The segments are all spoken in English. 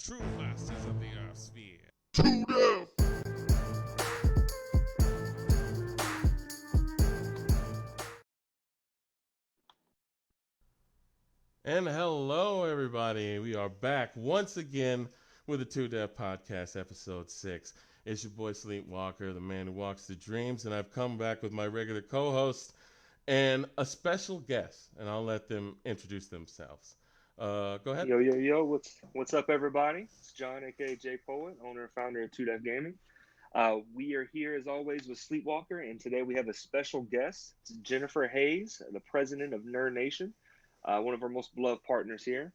true masters of the earth sphere. And hello, everybody. We are back once again with the Two Dev Podcast, episode 6. It's your boy Sleepwalker, the man who walks the dreams, and I've come back with my regular co-host and a special guest, and I'll let them introduce themselves. Go ahead. Yo. What's up, everybody? It's John, aka J Poet, owner and founder of 2Dev Gaming. We are here as always with Sleepwalker, and today we have a special guest. It's Jennifer Hayes, the president of Nerd Nation, one of our most beloved partners here.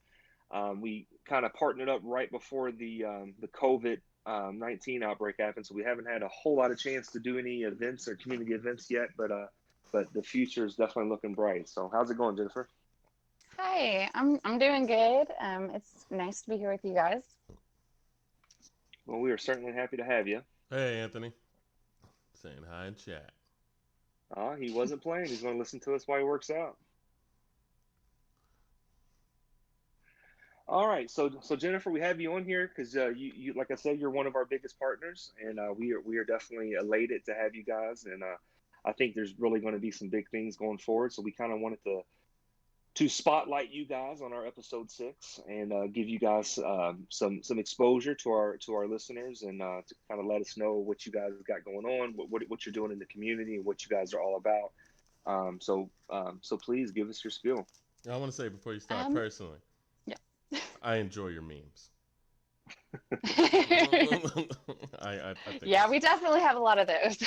We kind of partnered up right before the COVID-19 outbreak happened, so we haven't had a whole lot of chance to do any events or community events yet, but the future is definitely looking bright. So how's it going, Jennifer? Hi, I'm doing good. It's nice to be here with you guys. Well, we are certainly happy to have you. Hey, Anthony. Saying hi in chat. He wasn't playing. He's going to listen to us while he works out. All right, so Jennifer, we have you on here because you like I said, you're one of our biggest partners, and we are definitely elated to have you guys. And I think there's really going to be some big things going forward. So we kind of wanted to spotlight you guys on our episode 6 and give you guys some exposure to our listeners and to kind of let us know what you guys got going on, what you're doing in the community, and what you guys are all about. So please give us your spiel. I want to say before you start, personally, yeah, I enjoy your memes. I think yeah, we definitely have a lot of those.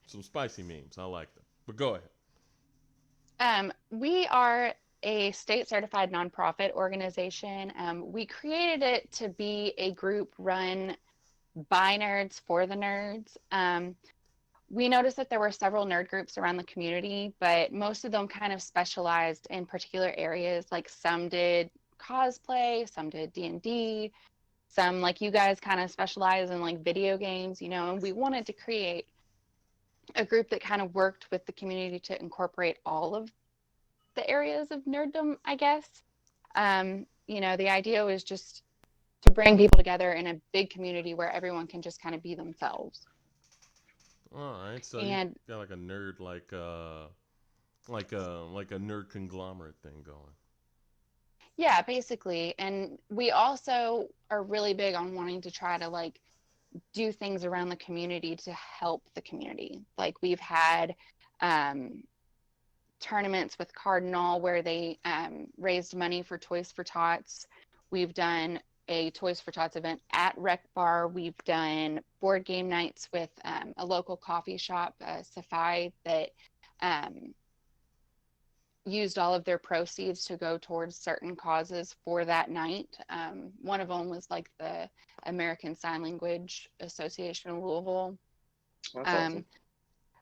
some spicy memes. I like them. But go ahead. We are a state-certified nonprofit organization. We created it to be a group run by nerds for the nerds. We noticed that there were several nerd groups around the community, but most of them kind of specialized in particular areas. Like some did cosplay, some did D&D, some like you guys kind of specialize in like video games, and we wanted to create a group that kind of worked with the community to incorporate all of the areas of nerddom, I guess. The idea was just to bring people together in a big community where everyone can just kind of be themselves. All right, so you got like a nerd, like a nerd conglomerate thing going. Yeah, basically. And we also are really big on wanting to try to like do things around the community to help the community. Like we've had tournaments with Cardinal where they raised money for Toys for Tots. We've done a Toys for Tots event at Rec Bar. We've done board game nights with a local coffee shop, Safai, that used all of their proceeds to go towards certain causes for that night. One of them was like the American Sign Language Association of Louisville. That's awesome.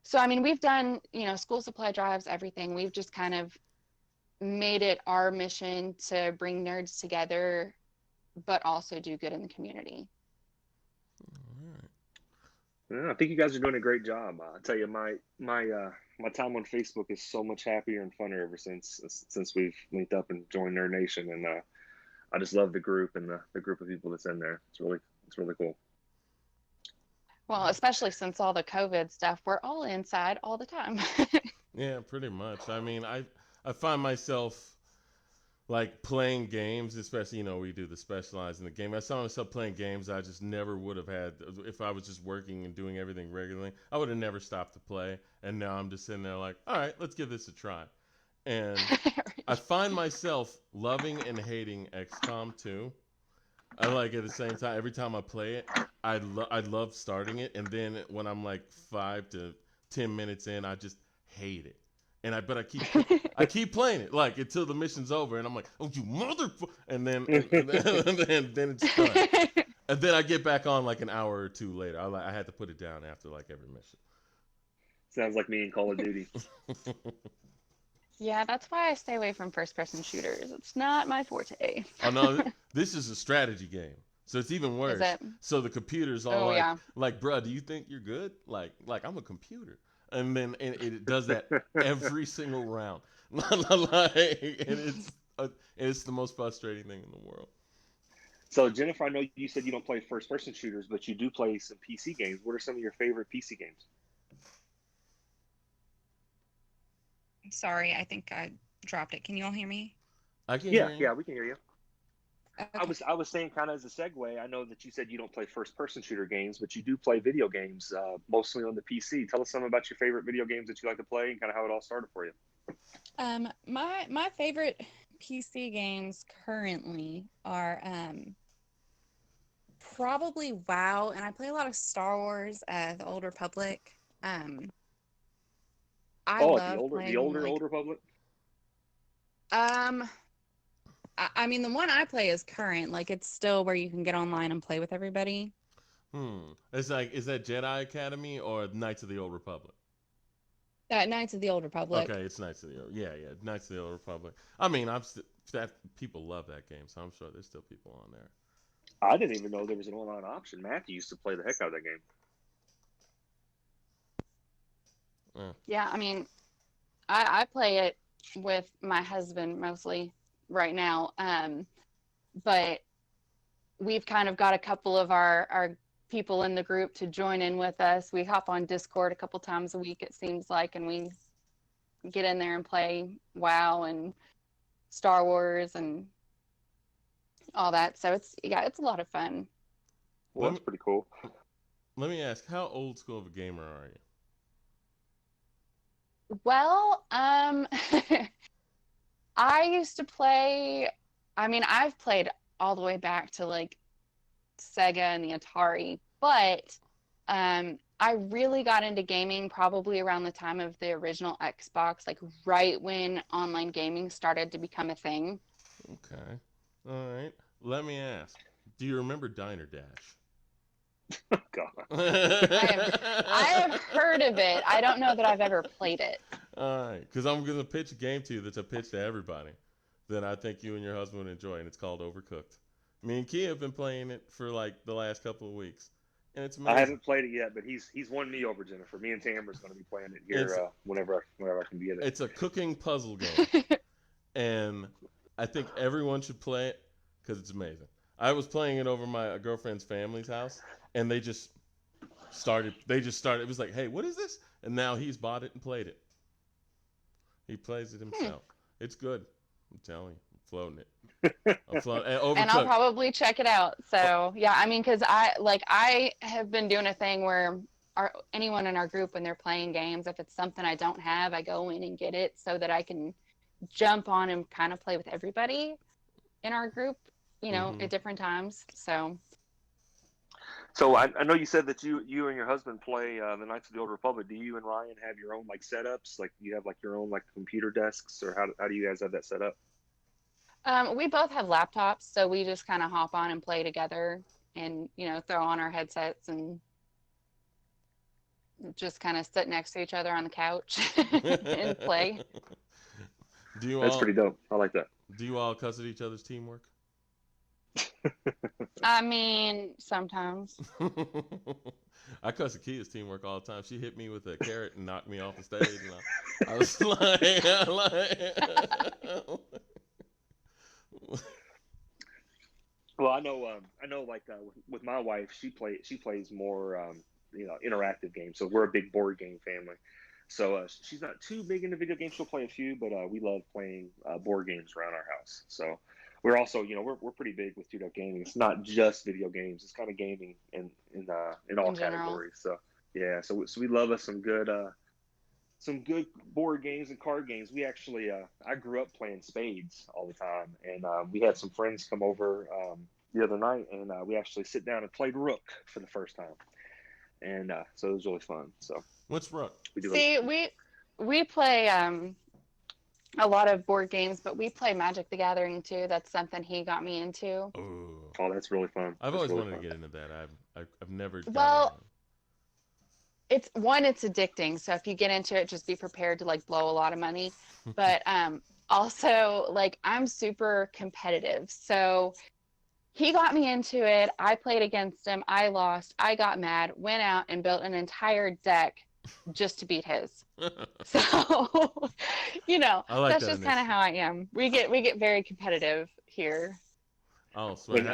So, I mean, we've done, school supply drives, everything. We've just kind of made it our mission to bring nerds together, but also do good in the community. All right. Yeah, I think you guys are doing a great job. I tell you, my time on Facebook is so much happier and funner ever since we've linked up and joined Nerd Nation, and I just love the group and the group of people that's in there. It's really cool. Well, especially since all the COVID stuff, we're all inside all the time. Yeah, pretty much. I mean, I find myself like playing games, especially, we do the specialized in the game. I saw myself playing games I just never would have had if I was just working and doing everything regularly. I would have never stopped to play. And now I'm just sitting there like, all right, let's give this a try. And I find myself loving and hating XCOM 2. I like it at the same time. Every time I play it, I love starting it, and then when I'm like 5 to 10 minutes in, I just hate it. But I keep playing it like until the mission's over, and I'm like, oh, you motherfucker! And then it's done. And then I get back on like an hour or two later. I had to put it down after like every mission. Sounds like me in Call of Duty. Yeah, that's why I stay away from first-person shooters. It's not my forte. Oh, no, this is a strategy game, so it's even worse. Is it? So the computer's all like, bro, do you think you're good? Like I'm a computer. And then it does that every single round. And it's the most frustrating thing in the world. So Jennifer, I know you said you don't play first-person shooters, but you do play some PC games. What are some of your favorite PC games? Sorry, I think I dropped it. Can you all hear me? I can Yeah, hear you. yeah, we can hear you. Okay. I was saying kind of as a segue. I know that you said you don't play first-person shooter games, but you do play video games, mostly on the PC. Tell us some about your favorite video games that you like to play and kind of how it all started for you. My favorite PC games currently are probably WoW, and I play a lot of Star Wars, the Old Republic. I Oh, love the playing like Old Republic. um I mean the one I play is current, like it's still where you can get online and play with everybody. It's like, is that Jedi Academy or Knights of the Old Republic? Knights of the Old Republic. Okay, it's Knights of the Old. Yeah, Knights of the Old Republic. I mean, that people love that game, so I'm sure there's still people on there. I didn't even know there was an online option. Matthew used to play the heck out of that game. Yeah, I mean, I play it with my husband mostly right now. But we've kind of got a couple of our people in the group to join in with us. We hop on Discord a couple times a week, it seems like, and we get in there and play WoW and Star Wars and all that. So it's a lot of fun. Well, that's pretty cool. Let me ask, how old school of a gamer are you? Well, I used to play, I mean, I've played all the way back to like Sega and the Atari, but I really got into gaming probably around the time of the original Xbox, like right when online gaming started to become a thing. Okay. All right. Let me ask, do you remember Diner Dash? Oh, God. I have heard of it. I don't know that I've ever played it. All right, because I'm going to pitch a game to you that's a pitch to everybody that I think you and your husband would enjoy, and it's called Overcooked. Me and Kia have been playing it for like the last couple of weeks, and it's amazing. I haven't played it yet, but he's won me over, Jennifer. Me and Tamara's going to be playing it here whenever I can get it. It's a cooking puzzle game, and I think everyone should play it because it's amazing. I was playing it over my girlfriend's family's house, and they just started. It was like, hey, what is this? And now he's bought it and played it. He plays it himself. It's good. I'm telling you, I'm floating it. I'm floating it. And I'll probably check it out. So yeah, I mean, because I have been doing a thing where anyone in our group, when they're playing games, if it's something I don't have, I go in and get it so that I can jump on and kind of play with everybody in our group, at different times. So I know you said that you and your husband play the Knights of the Old Republic. Do you and Ryan have your own like setups? Like you have like your own like computer desks, or how do you guys have that set up? We both have laptops, so we just kind of hop on and play together, and throw on our headsets and just kind of sit next to each other on the couch and play. That's pretty dope. I like that. Do you all cuss at each other's teamwork? I mean, sometimes. I cuss at Kia's teamwork all the time. She hit me with a carrot and knocked me off the stage. And I was like, Well, I know, like with my wife, she plays more, interactive games. So we're a big board game family. So she's not too big into video games. She'll play a few, but we love playing board games around our house. So we're also, we're pretty big with 2 Gaming. It's not just video games; it's kind of gaming in all categories. So yeah, so we love us some good board games and card games. We actually, I grew up playing spades all the time, and we had some friends come over the other night, and we actually sit down and played Rook for the first time, and so it was really fun. So what's Rook? We play a lot of board games, but we play Magic the Gathering too. That's something he got me into. Oh, that's really fun. I've always wanted to get into that. I've never. It's addicting. So if you get into it, just be prepared to like blow a lot of money. But also, like, I'm super competitive. So he got me into it. I played against him. I lost. I got mad, went out and built an entire deck just to beat his. So, that's just kind of how I am. We get very competitive here. Oh, sweet.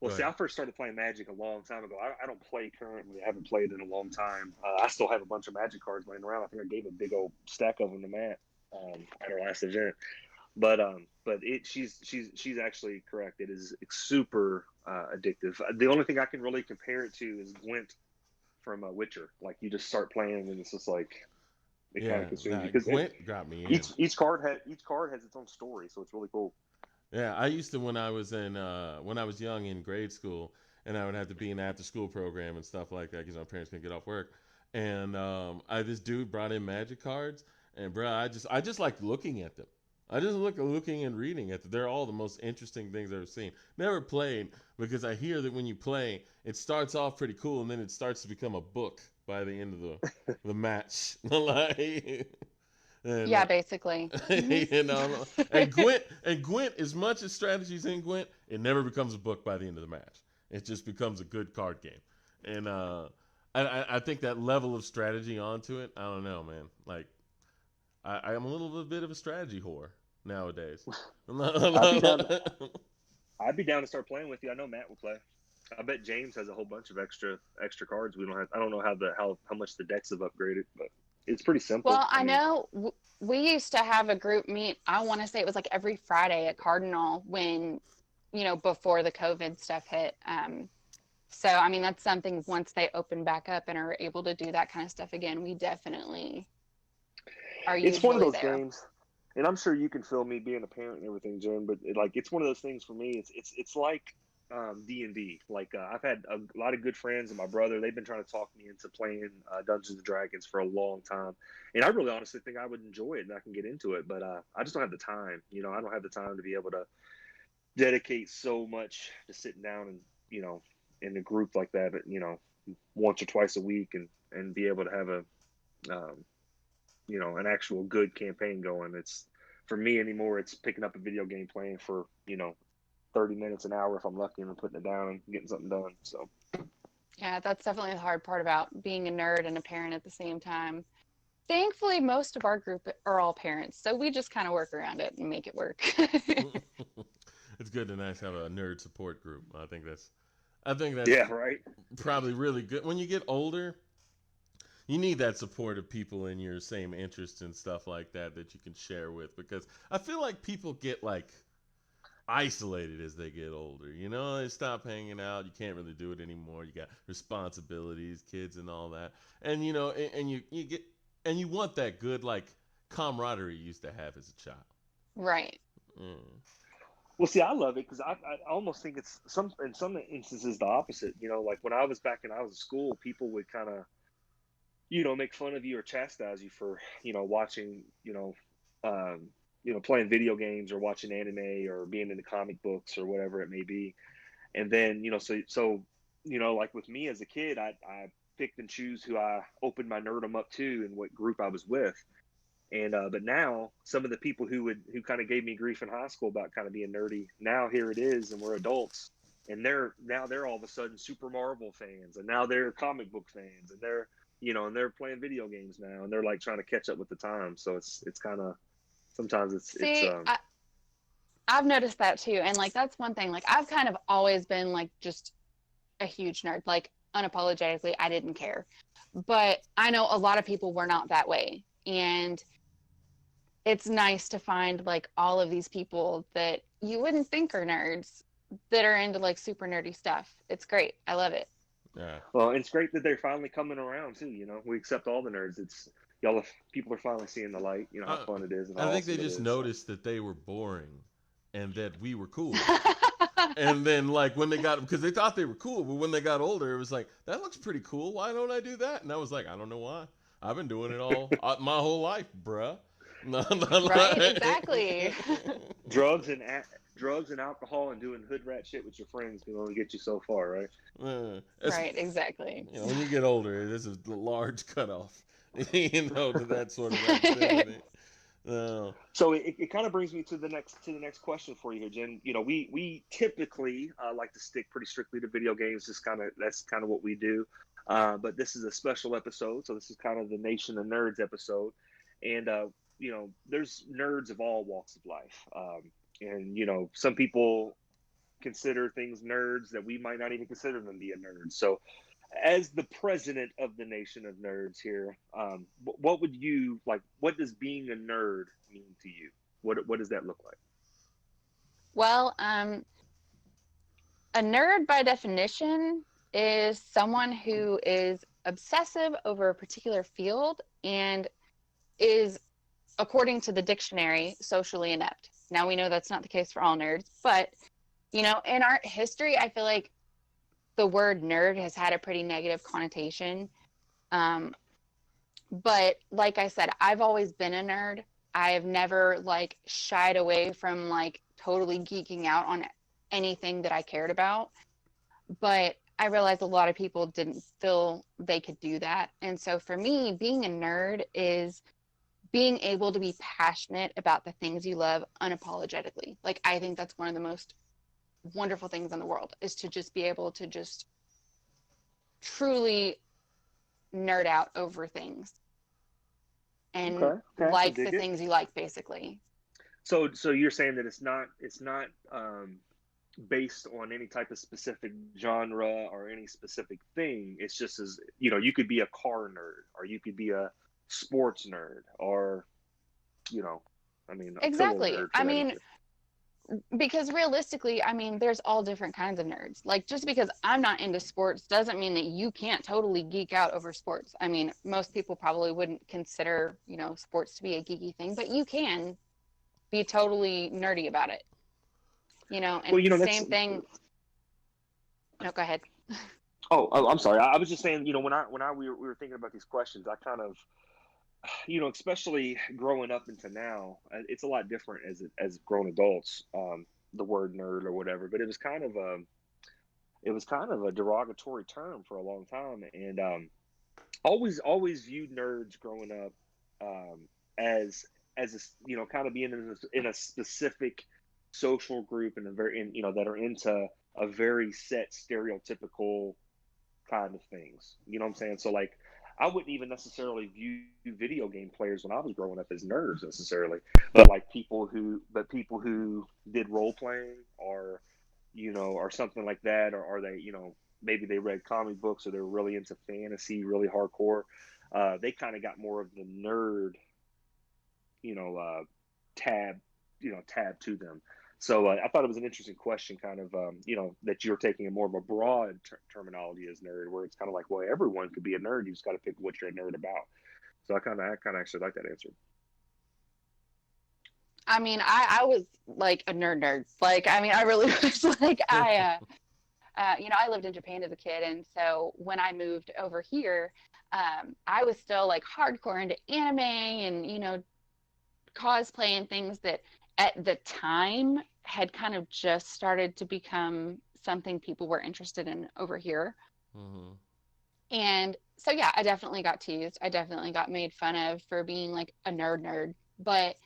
Well, Go see, ahead. I first started playing Magic a long time ago. I don't play currently. I haven't played in a long time. I still have a bunch of Magic cards laying around. I think I gave a big old stack of them to Matt at our last event. But she's actually correct. It is super addictive. The only thing I can really compare it to is Gwent from Witcher. Like you just start playing and it's just like it kind Yeah, of consumes nah, you because Gwent got me in. each card has its own story, so it's really cool. Yeah, I used to when I was young in grade school, and I would have to be in after school program and stuff like that because my parents couldn't get off work. And I this dude brought in magic cards, and bro, I just like looking at them. I just looking and reading at them. They're all the most interesting things I've ever seen. Never played because I hear that when you play, it starts off pretty cool, and then it starts to become a book by the end of the match. Like, and Yeah, basically. Hmm. you know, and Gwent, as much as strategies in Gwent, it never becomes a book by the end of the match. It just becomes a good card game, and I think that level of strategy onto it, I don't know, man. Like I'm a little bit of a strategy whore nowadays. I'd be down. I'd be down to start playing with you. I know Matt will play. I bet James has a whole bunch of extra cards. We don't have. I don't know how much the decks have upgraded, but it's pretty simple. Well, I I mean, know we used to have a group meet. I want to say it was like every Friday at Cardinal when, before the COVID stuff hit. So, I mean, that's something once they open back up and are able to do that kind of stuff again, we definitely are it's one of usually those there. games, and I'm sure you can feel me being a parent and everything, Jim. But it's one of those things for me. It's like D&D. Like I've had a lot of good friends and my brother. They've been trying to talk me into playing Dungeons and Dragons for a long time, and I really honestly think I would enjoy it and I can get into it. But I just don't have the time. I don't have the time to be able to dedicate so much to sitting down and in a group like that. But once or twice a week and be able to have a um, an actual good campaign going. It's for me anymore. It's picking up a video game, playing for 30 minutes, an hour if I'm lucky, and then putting it down and getting something done. So Yeah, that's definitely the hard part about being a nerd and a parent at the same time. Thankfully, most of our group are all parents, so we just kind of work around it and make it work. it's good and nice to have a nerd support group. I think that's yeah, right. probably really good. When you get older, you need that support of people in your same interests and stuff like that you can share with, because I feel like people get like isolated as they get older. They stop hanging out. You can't really do it anymore. You got responsibilities, kids, and all that. And you get and you want that good like camaraderie you used to have as a child. Right. Mm. Well, see, I love it because I almost think it's in some instances the opposite. Like when I was back when I was in school, people would kind of make fun of you or chastise you for watching um, playing video games or watching anime or being into comic books or whatever it may be. And then like with me as a kid, I picked and choose who I opened my nerdum up to and what group I was with. And but now some of the people who kind of gave me grief in high school about kind of being nerdy, now here it is, and we're adults, and they're all of a sudden super Marvel fans, and now they're comic book fans, and they're playing video games now, and they're like trying to catch up with the times. So it's kind of sometimes it's See, I've noticed that too. And like, that's one thing. Like, I've kind of always been like just a huge nerd, like unapologetically, I didn't care. But I know a lot of people were not that way. And it's nice to find like all of these people that you wouldn't think are nerds that are into like super nerdy stuff. It's great. I love it. Yeah. well, it's great that they're finally coming around too. We accept all the nerds. It's y'all. People are finally seeing the light. How Uh, fun it is and I how think they awesome it just is. So. noticed that they were boring and that we were cool. And then, like, when they got, because they thought they were cool, but when they got older, it was like, that looks pretty cool. Why don't I do that? And I was like, I don't know why. I've been doing it all my whole life, bruh. Right, exactly. drugs and drugs and alcohol and doing hood rat shit with your friends can only get you so far, right? Right, exactly. When you get older, this is a large cutoff, to that sort of activity. Uh, So it kind of brings me to the next question for you here, Jen. We typically like to stick pretty strictly to video games. That's kind of what we do. But this is a special episode, so this is kind of the Nation of Nerds episode, and there's nerds of all walks of life, and some people consider things nerds that we might not even consider them to be a nerd. So, as the president of the nation of nerds here, what would you like? What does being a nerd mean to you? What does that look like? Well, a nerd by definition is someone who is obsessive over a particular field and is, according to the dictionary, socially inept. Now we know that's not the case for all nerds, but in art history, I feel like the word nerd has had a pretty negative connotation. But like I said, I've always been a nerd. I have never like shied away from like totally geeking out on anything that I cared about. But I realized a lot of people didn't feel they could do that. And so for me, being a nerd is being able to be passionate about the things you love unapologetically. Like, I think that's one of the most wonderful things in the world, is to just be able to just truly nerd out over things and like the things you like, basically. So you're saying that it's not based on any type of specific genre or any specific thing. It's just as you could be a car nerd, or you could be a sports nerd, or a exactly nerd, I mean, because realistically, I mean, there's all different kinds of nerds. Like, just because I'm not into sports doesn't mean that you can't totally geek out over sports. I mean, most people probably wouldn't consider sports to be a geeky thing, but you can be totally nerdy about it. And same thing. No, go ahead. Oh, I'm sorry. I was just saying, when we were thinking about these questions, I kind of, especially growing up into now, it's a lot different as grown adults. The word nerd or whatever, but it was kind of a derogatory term for a long time, and always viewed nerds growing up as a, kind of being in a specific social group and that are into a very set stereotypical kind of things. You know what I'm saying? So like, I wouldn't even necessarily view video game players when I was growing up as nerds necessarily, but like people who did role playing, or or something like that, or are they maybe they read comic books, or they're really into fantasy, really hardcore. They kind of got more of the nerd tab tab to them. So I thought it was an interesting question, kind of, that you're taking a more of a broad terminology as nerd, where it's kind of like, well, everyone could be a nerd. You just got to pick what you're a nerd about. So I kind of actually like that answer. I mean, I was like a nerd. Like, I mean, I really was like, I lived in Japan as a kid. And so when I moved over here, I was still like hardcore into anime and, cosplay and things that at the time had kind of just started to become something people were interested in over here. Mm-hmm. And so, yeah, I definitely got teased. I definitely got made fun of for being like a nerd. But,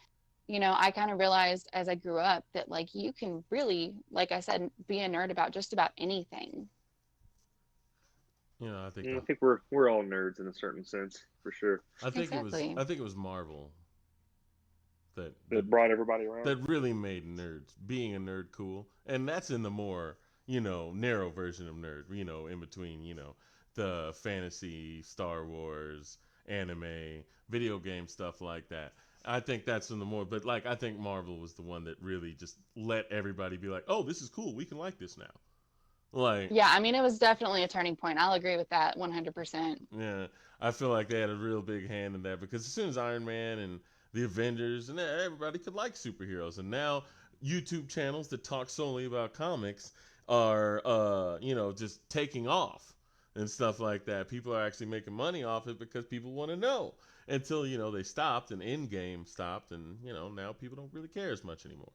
I kind of realized as I grew up that like you can really, like I said, be a nerd about just about anything. I think I think we're all nerds in a certain sense, for sure. I think exactly. it was Marvel that brought everybody around, that really made nerds, being a nerd, cool. And that's in the more narrow version of nerd, in between the fantasy, Star Wars, anime, video game stuff like that. I think that's in the more, but like, I think Marvel was the one that really just let everybody be like, oh, this is cool, we can like this now. Like, yeah, I mean, it was definitely a turning point. I'll agree with that 100%. Yeah, I feel like they had a real big hand in that, because as soon as Iron Man and the Avengers and everybody could like superheroes, and now YouTube channels that talk solely about comics are just taking off and stuff like that. People are actually making money off it because people want to know, until they stopped and Endgame stopped, and now people don't really care as much anymore.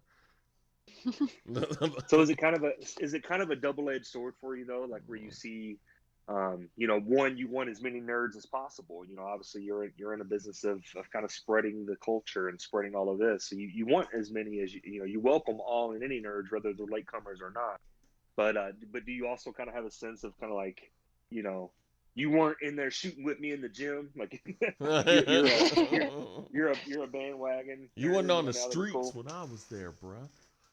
So is it kind of a double-edged sword for you, though, like where you see one, you want as many nerds as possible. Obviously you're in a business of kind of spreading the culture and spreading all of this. So you want as many as you welcome all and any nerds, whether they're latecomers or not. But do you also kind of have a sense of kind of like, you weren't in there shooting with me in the gym, like you're a bandwagon. You weren't on the streets when I was there, bruh.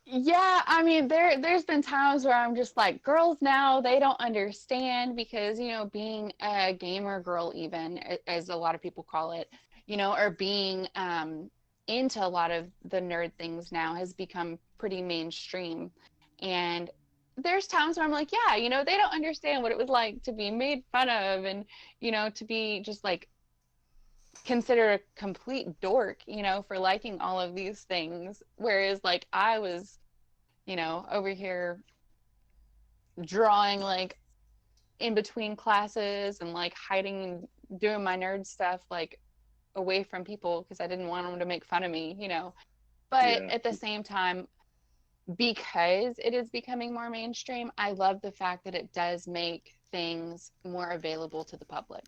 Yeah, I mean, there's been times where I'm just like, girls now, they don't understand because, being a gamer girl, even as a lot of people call it, or being into a lot of the nerd things now has become pretty mainstream. And there's times where I'm like, yeah, they don't understand what it was like to be made fun of and, to be just like considered a complete dork, for liking all of these things. Whereas like I was over here drawing like in between classes and like hiding, doing my nerd stuff like away from people because I didn't want them to make fun of me. But Yeah. at the same time, because it is becoming more mainstream, I love the fact that it does make things more available to the public.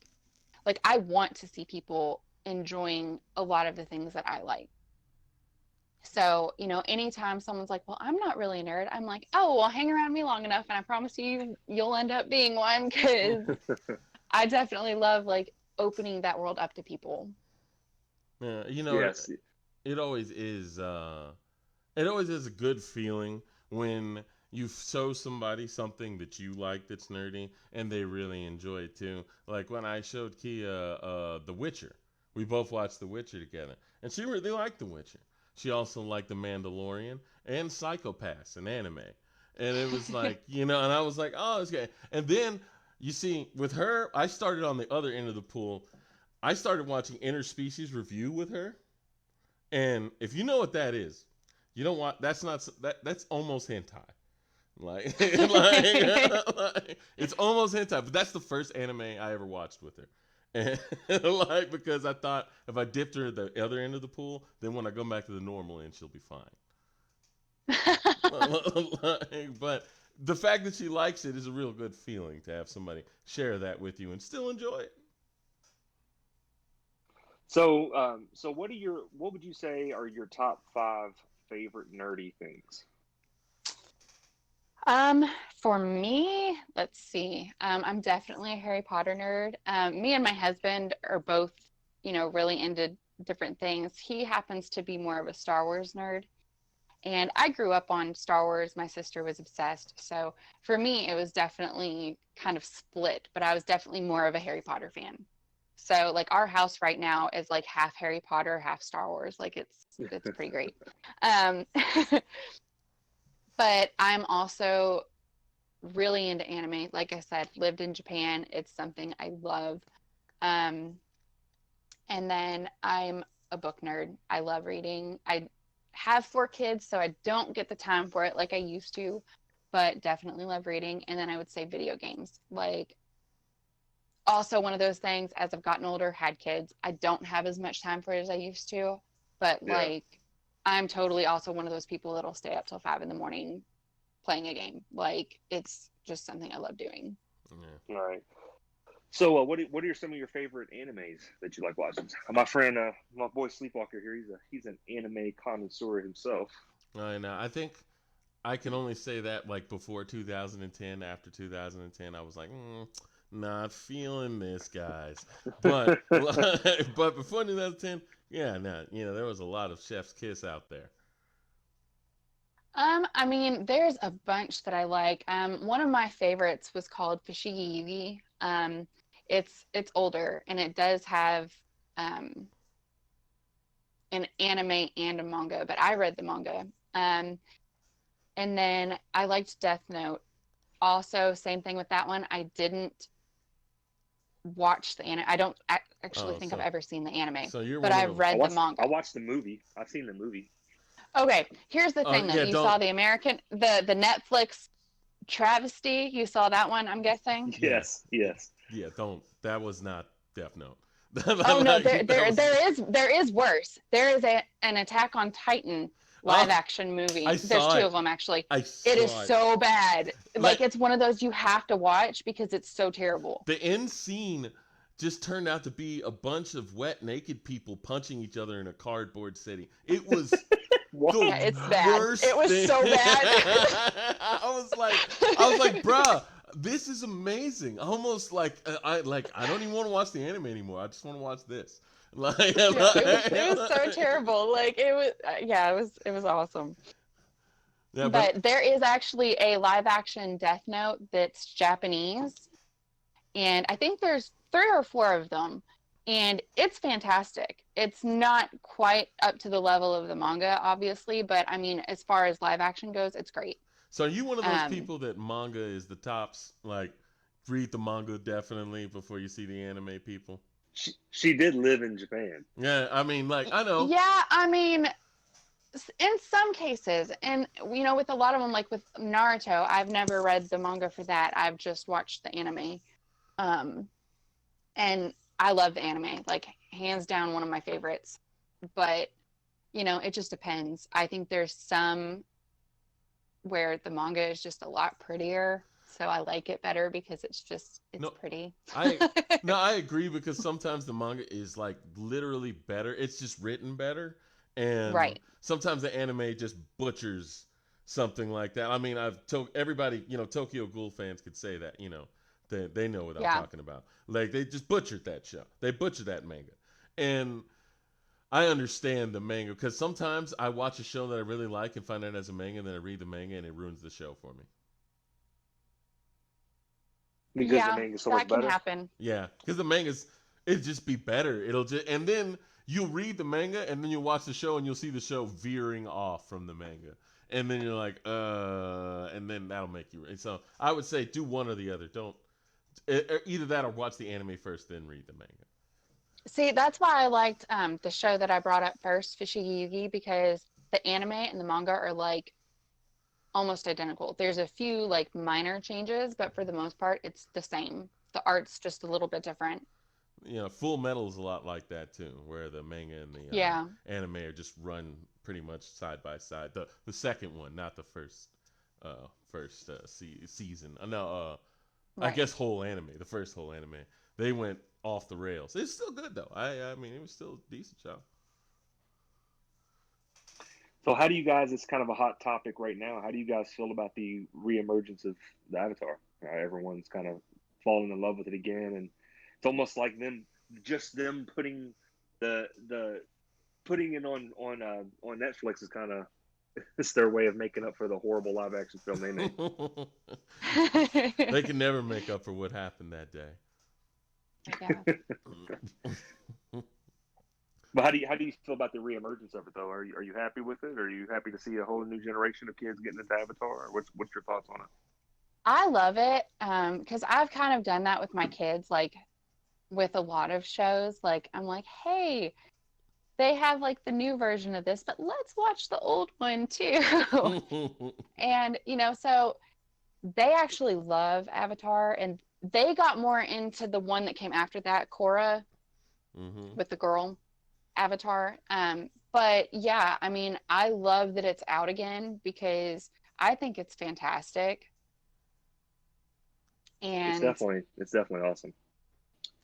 Like, I want to see people enjoying a lot of the things that I like. So, anytime someone's like, well, I'm not really a nerd, I'm like, oh, well, hang around me long enough and I promise you'll end up being one because I definitely love like opening that world up to people. Yeah, Yes. it always is. It always is a good feeling when you show somebody something that you like that's nerdy and they really enjoy it too. Like when I showed Kia The Witcher. We both watched The Witcher together. And she really liked The Witcher. She also liked The Mandalorian and Psychopaths, an anime. And it was like, and I was like, oh, it's good. And then, you see, with her, I started on the other end of the pool. I started watching Interspecies Review with her. And if you know what that is, you don't want that's not that's almost hentai. Like, it's almost hentai, but that's the first anime I ever watched with her. And like because I thought if I dipped her at the other end of the pool, then when I go back to the normal end, she'll be fine. But the fact that she likes it is a real good feeling to have somebody share that with you and still enjoy it. So what would you say are your top 5 favorite nerdy things? For me, let's see. I'm definitely a Harry Potter nerd. Me and my husband are both, really into different things. He happens to be more of a Star Wars nerd. And I grew up on Star Wars. My sister was obsessed. So for me, it was definitely kind of split, but I was definitely more of a Harry Potter fan. So like our house right now is like half Harry Potter, half Star Wars. Like it's pretty great. Um, but I'm also really into anime. Like I said, lived in Japan. It's something I love. Um, and then I'm a book nerd. I love reading. I have 4 kids, so I don't get the time for it like I used to, but definitely love reading. And then I would say video games. Like, also one of those things, as I've gotten older, had kids, I don't have as much time for it as I used to. But Yeah. like, I'm totally also one of those people that'll stay up till 5 in the morning playing a game. Like, it's just something I love doing. Yeah. All right. So what are some of your favorite animes that you like watching? My friend, my boy Sleepwalker here, he's an anime connoisseur himself. I know. I think I can only say that like before 2010. After 2010, I was like, not feeling this, guys. But but before 2010, yeah, no, there was a lot of Chef's Kiss out there. I mean, there's a bunch that I like. One of my favorites was called Fushigi Yugi. It's older and it does have um an anime and a manga, but I read the manga. And then I liked Death Note. Also, same thing with that one. I didn't watch the anime. I don't actually Oh, think I've ever seen the anime, so you're but one of I've those. read the manga. I watched the movie. I've seen the movie. Okay, here's the thing though. Yeah, You don't. saw the Netflix travesty. You saw that one, I'm guessing. Yes. Yeah, don't. That was not Death Note. Oh no, Like, that was- there is worse. There is an Attack on Titan live action movie. I There's saw 2 it. of them actually. I It is saw it. so bad. Like- Like it's one of those you have to watch because it's so terrible. The end scene just turned out to be a bunch of wet, naked people punching each other in a cardboard city. It was What? the Yeah, it's bad. worst It was thing. so bad. I was like, bruh, this is amazing. Almost like I don't even want to watch the anime anymore. I just want to watch this. Like, Yeah, it was so terrible. Like it was, yeah, it was awesome. Yeah, But there is actually a live action Death Note that's Japanese, and I think there's 3 or 4 of them, and it's fantastic. It's not quite up to the level of the manga, obviously, but I mean, as far as live action goes, it's great. so are you one of those Um, people that manga is the tops? Like, read the manga definitely before you see the anime people? She did live in Japan. Yeah, I mean, like, I know. yeah, I mean, in some cases, and with a lot of them, like with Naruto, I've never read the manga for that. I've just watched the anime. Um, and I love the anime, like hands down one of my favorites. But it just depends. I think there's some where the manga is just a lot prettier, so I like it better because it's No, pretty. I no, I agree because sometimes the manga is like literally better. It's just written better, and Right. sometimes the anime just butchers something like that. I mean, I've told everybody, Tokyo Ghoul fans could say that, they know what I'm Yeah. talking about. Like they just butchered that show. They butchered that manga, and I understand the manga because sometimes I watch a show that I really like and find out as a manga, and then I read the manga and it ruins the show for me. Because the Yeah, manga's so much that can better. happen. Yeah, because the manga's it just be better. It'll just and then you'll read the manga and then you'll watch the show and you'll see the show veering off from the manga, and then you're like, and then that'll make you. So I would say do one or the other. Don't either that or watch the anime first, then read the manga. See, that's why I liked the show that I brought up first, Fushigi Yugi, because the anime and the manga are like almost identical. There's a few like minor changes, but for the most part, it's the same. The art's just a little bit different. Full Metal is a lot like that too, where the manga and the Yeah, anime are just run pretty much side by side. The second one, not the first season. No, I right. guess whole anime, the first whole anime, they went off the rails. It's still good though. I mean, it was still a decent show. So how do you guys? It's kind of a hot topic right now. How do you guys feel about the reemergence of the Avatar? Everyone's kind of falling in love with it again, and it's almost like just them the putting it on Netflix is kind of it's their way of making up for the horrible live action film they made. They can never make up for what happened that day. Yeah. But how do you feel about the reemergence of it though? Are you happy with it? Are you happy to see a whole new generation of kids getting into Avatar? Or what's your thoughts on it? I love it because I've kind of done that with my kids, like with a lot of shows. Like I'm like, hey, they have like the new version of this, but let's watch the old one too. And so they actually love Avatar, and they got more into the one that came after that, Korra, Hmm. with the girl Avatar. But yeah, I mean, I love that it's out again because I think it's fantastic. It's And definitely it's definitely awesome.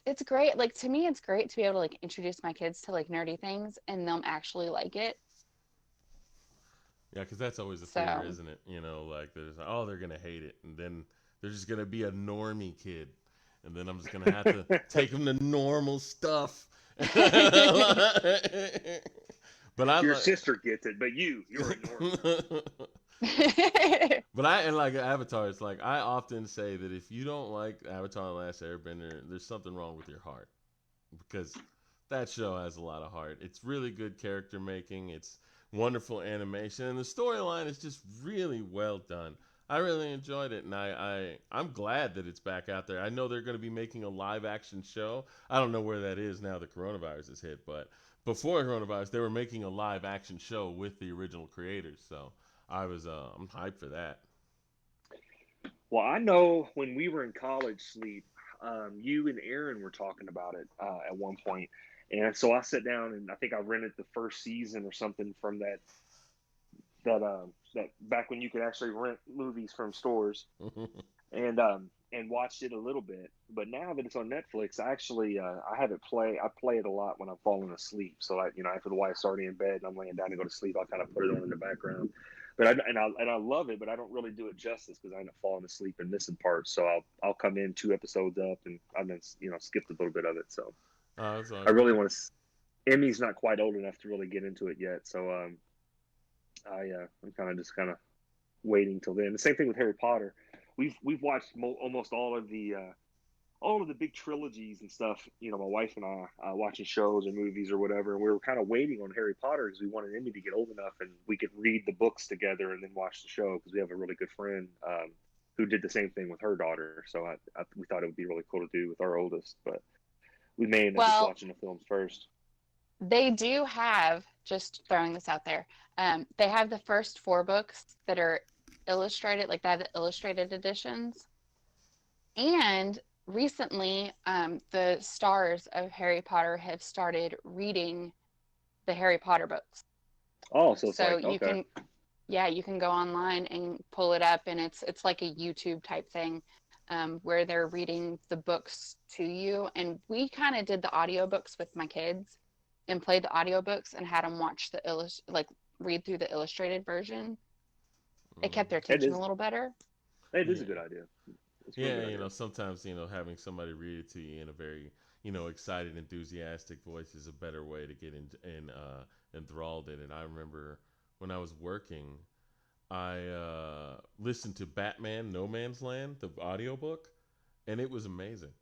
it's great. Like to me, it's great to be able to like introduce my kids to like nerdy things and them actually like it. Yeah, because that's always a fear, So isn't it? Like they're gonna hate it, and then there's just gonna be a normie kid, and then I'm just gonna have to take them to normal stuff. But I Your like. sister gets it, but you're ignoring. But I and like Avatar, it's like I often say that if you don't like Avatar: The Last Airbender, there's something wrong with your heart because that show has a lot of heart. It's really good character making. It's wonderful animation, and the storyline is just really well done. I really enjoyed it, and I'm glad that it's back out there. I know they're going to be making a live action show. I don't know where that is now. The coronavirus has hit, but before coronavirus, they were making a live action show with the original creators. So I'm hyped for that. Well, I know when we were in college, Sleep, you and Aaron were talking about it at one point, and so I sat down and I think I rented the first season or something from that back when you could actually rent movies from stores, and watched it a little bit. But now that it's on Netflix, I actually I have it play. I play it a lot when I'm falling asleep. So after the wife's already in bed and I'm laying down to go to sleep, I'll kind of put it on in the background. But I love it, but I don't really do it justice because I end up falling asleep and missing parts. So I'll come in 2 episodes up and I've been skipped a little bit of it. So That's I awesome. really want to. Emmy's not quite old enough to really get into it yet, so I'm kind of just waiting till then. The same thing with Harry Potter. We've watched almost all of the big trilogies and stuff. You know, my wife and I watching shows or movies or whatever, and we were kind of waiting on Harry Potter because we wanted Emmy to get old enough and we could read the books together and then watch the show because we have a really good friend who did the same thing with her daughter. So we thought it would be really cool to do with our oldest, but we may end up just Well, watching the films first. they do have, just throwing this out there, they have the first 4 books that are illustrated, like they have the illustrated editions. And recently, the stars of Harry Potter have started reading the Harry Potter books. Oh, so it's So like, you okay. you can go online and pull it up, and it's like a YouTube type thing, where they're reading the books to you. And we kind of did the audiobooks with my kids and played the audiobooks and had them watch read through the illustrated version. It kept their It attention is a little better. it is a Yeah. good idea. It's a real Yeah, good you idea. know, sometimes, you know, having somebody read it to you in a very, you know, excited, enthusiastic voice is a better way to get enthralled in it. I remember when I was working, I listened to Batman No Man's Land, the audiobook, and it was amazing.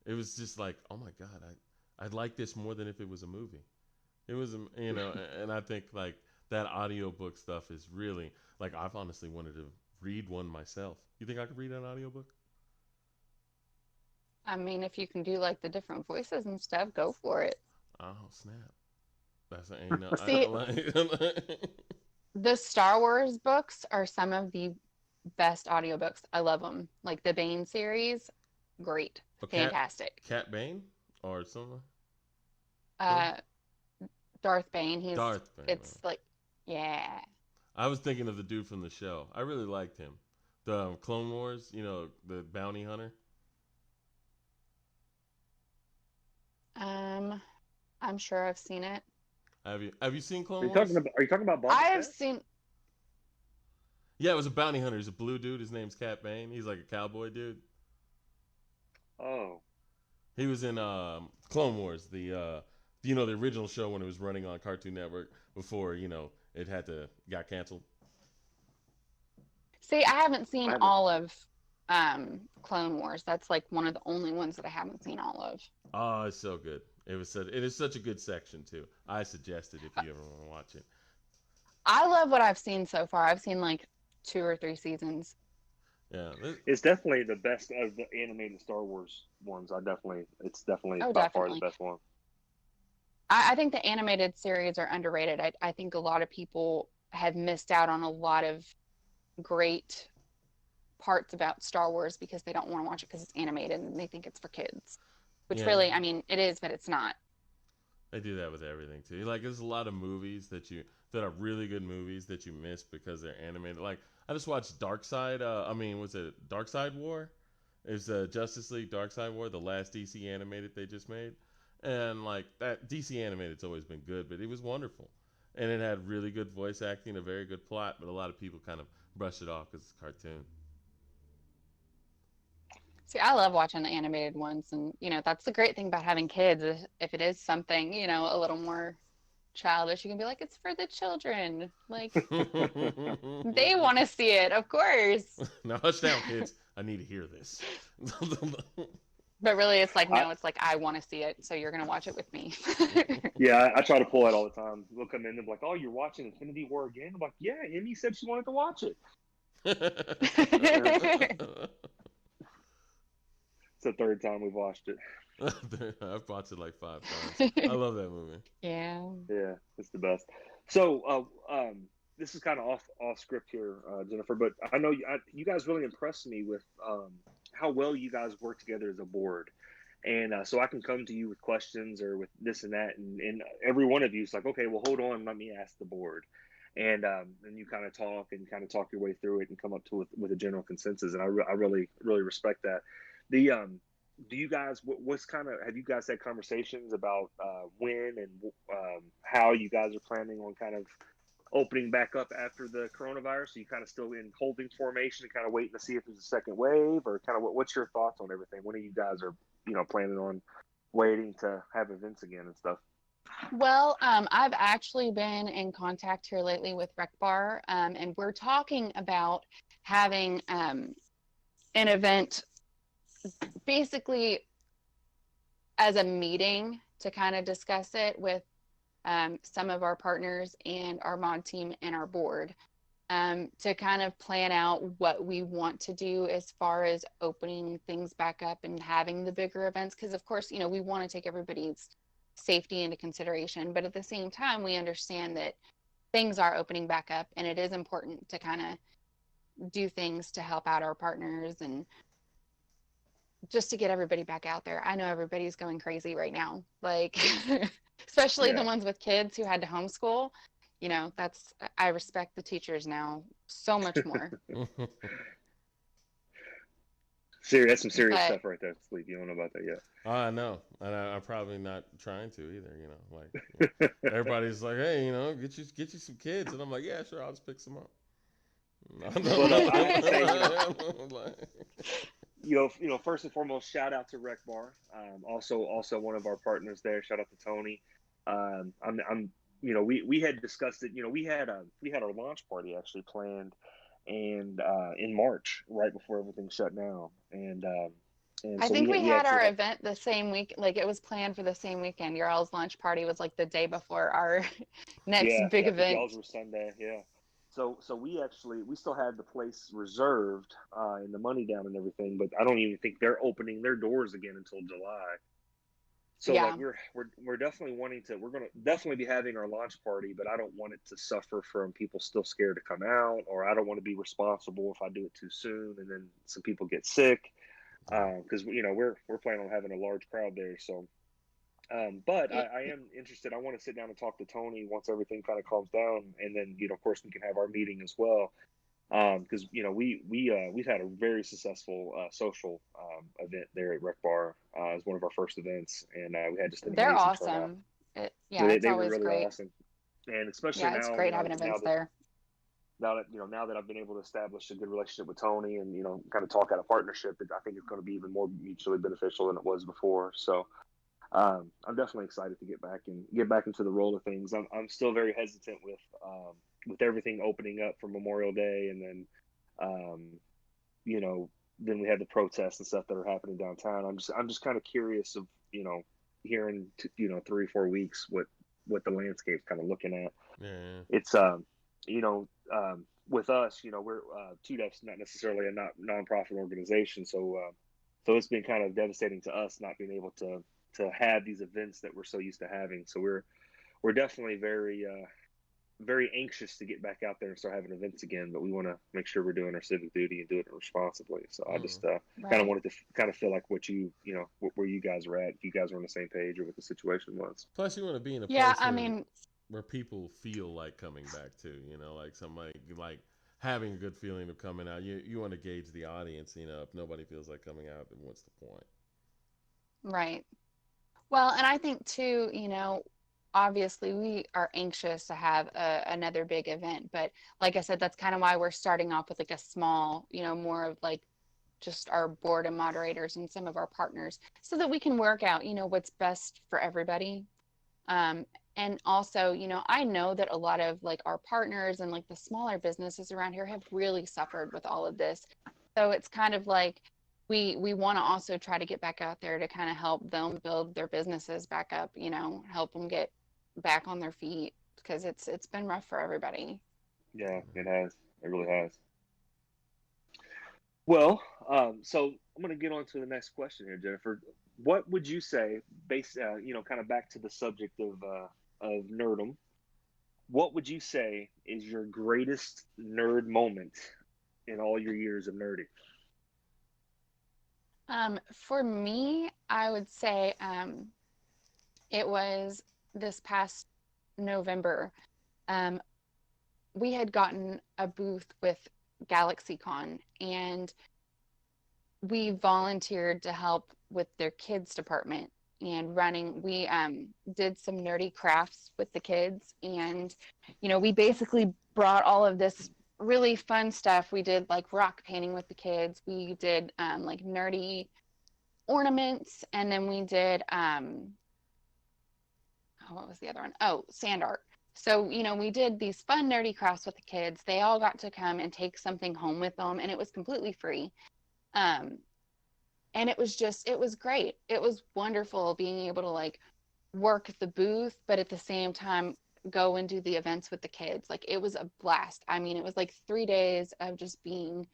It was just like, oh my God, I'd like this more than if it was a movie. It was, you know, and I think like that audiobook stuff is really, like, I've honestly wanted to read one myself. You think I could read an audiobook? I mean, if you can do like the different voices and stuff, go for it. Oh snap! That's ain't no. I See, like. the Star Wars books are some of the best audiobooks. I love them. Like the Bane series, great, A fantastic. Cat Bane or something. Uh, Darth Bane, Darth Bane. it's like, yeah. I was thinking of the dude from the show. I really liked him. The Clone Wars. You know, the bounty hunter. Um, I'm sure I've seen it. Have you seen Are Clone you Wars? talking about Boba I've Fett? seen, Yeah, it was a bounty hunter. He's a blue dude. His name's Cat Bane. He's like a cowboy dude. Oh, He was in Clone Wars, the original show when it was running on Cartoon Network before it got canceled. see, I haven't I seen haven't. all of Clone Wars. That's like one of the only ones that I haven't seen all of. Oh, it's so good. It is such a good section too. I suggest it if you ever want to watch it. I love what I've seen so far. I've seen like 2 or 3 seasons. Yeah, It's definitely the best of the animated Star Wars ones. It's definitely Oh, by far the definitely. best one. I think the animated series are underrated. I think a lot of people have missed out on a lot of great parts about Star Wars because they don't want to watch it because it's animated and they think it's for kids. Which yeah, really, I mean, it is, but it's not. they do that with everything too. Like there's a lot of movies that are really good movies that you miss because they're animated. Like I just watched Dark Side. Was it Dark Side War? It's Justice League Dark Side War, the last DC animated they just made, and like that DC animated's always been good, but it was wonderful, and it had really good voice acting, a very good plot, but a lot of people kind of brush it off because it's a cartoon. See, I love watching the animated ones, and that's the great thing about having kids. If it is something, a little more childish, you can be like, it's for the children. Like they want to see it, of course. Now hush down, kids. I need to hear this. But really, it's like, I, no, it's like, I want to see it, so you're going to watch it with me. yeah, I try to pull that all the time. They'll come in and be like, "Oh, you're watching Infinity War again?" I'm like, "Yeah, Emmy said she wanted to watch it." It's the third time we've watched it. I've watched it like 5 times. I love that movie. Yeah. Yeah, it's the best. So, this is kind of off script here, Jennifer, but I know you guys really impressed me with how well you guys work together as a board. And so I can come to you with questions or with this and that, and every one of you is like, okay, well, hold on, let me ask the board. And you kind of talk your way through it and come up with a general consensus. And I really, really respect that. The Do you guys what's kind of have you guys had conversations about when and how you guys are planning on kind of opening back up after the coronavirus? Are you kind of still in holding formation and kind of waiting to see if there's a second wave, or kind of what's your thoughts on everything? When are you guys are planning on waiting to have events again and stuff? Well, I've actually been in contact here lately with Rec Bar, and we're talking about having an event basically as a meeting to kind of discuss it with some of our partners and our mod team and our board, to kind of plan out what we want to do as far as opening things back up and having the bigger events. Because, of course, we want to take everybody's safety into consideration. But at the same time, we understand that things are opening back up, and it is important to kind of do things to help out our partners and just to get everybody back out there. I know everybody's going crazy right now, like especially the Yeah. ones with kids who had to homeschool. I respect the teachers now so much more. That's some serious But stuff right there, Sleep. You don't know about that yet. I know, and I'm probably not trying to either. Everybody's like, hey, get you some kids, and I'm like, yeah, sure, I'll just pick some up. Well, no, I have to say, Like, first and foremost, shout out to Rec Bar. Also one of our partners there. Shout out to Tony. We had discussed it. We had our launch party actually planned, and in March, right before everything shut down, and I so think we we had actually our had, event the same week, like it was planned for the same weekend. Your all's lunch party was like the day before our next yeah, big because y'all's event. were Sunday, yeah. So we still had the place reserved, and the money down and everything, but I don't even think they're opening their doors again until July. So like Yeah. we're definitely wanting to, we're gonna definitely be having our launch party, but I don't want it to suffer from people still scared to come out, or I don't want to be responsible if I do it too soon and then some people get sick, because we're planning on having a large crowd there. So but Y- I am interested. I want to sit down and talk to Tony once everything kind of calms down, and then of course we can have our meeting as well. Because we've had a very successful social event there at Rec Bar as one of our first events, and we had just an They're amazing turnout. awesome. Yeah, They it's they were always really great. awesome, and especially Yeah, it's now great having events there. now that I've been able to establish a good relationship with Tony and kind of talk out a partnership, I think it's going to be even more mutually beneficial than it was before. So I'm definitely excited to get back into the role of things. I'm still very hesitant with everything opening up for Memorial Day, and then um, you know then we have the protests and stuff that are happening downtown. I'm just kind of curious of here in 3-4 weeks what the landscape's kind of looking at. yeah, It's you know with us, we're TDEF's not necessarily a not nonprofit organization, so it's been kind of devastating to us not being able to have these events that we're so used to having. So we're definitely very anxious to get back out there and start having events again, but we want to make sure we're doing our civic duty and doing it responsibly. So I mm. just kind of Right. wanted to kind of feel like what where you guys are at, if you guys were on the same page or what the situation was. Plus, you want to be in a Yeah, place I mean, where people feel like coming back too. Like somebody like having a good feeling of coming out. You want to gauge the audience. If nobody feels like coming out, then what's the point? right. Well, and I think too, obviously we are anxious to have another big event, but like I said, that's kind of why we're starting off with like a small, more of like just our board and moderators and some of our partners so that we can work out, what's best for everybody. Um, and also, I know that a lot of like our partners and like the smaller businesses around here have really suffered with all of this. So it's kind of like we want to also try to get back out there to kind of help them build their businesses back up, help them get back on their feet because it's been rough for everybody. Yeah, it has. It really has. Well, so I'm going to get on to the next question here, Jennifer. What would you say, based, kind of back to the subject of nerdum? What would you say is your greatest nerd moment in all your years of nerding? For me, I would say it was this past November. Um, we had gotten a booth with GalaxyCon and we volunteered to help with their kids department and running. We did some nerdy crafts with the kids, and we basically brought all of this really fun stuff. We did like rock painting with the kids. We did like nerdy ornaments, and then we did what was the other one? Oh, sand art. So, we did these fun, nerdy crafts with the kids. They all got to come and take something home with them, and it was completely free. Um, and it was great. It was wonderful being able to like work the booth, but at the same time go and do the events with the kids. Like it was a blast. I mean, it was like 3 days of just being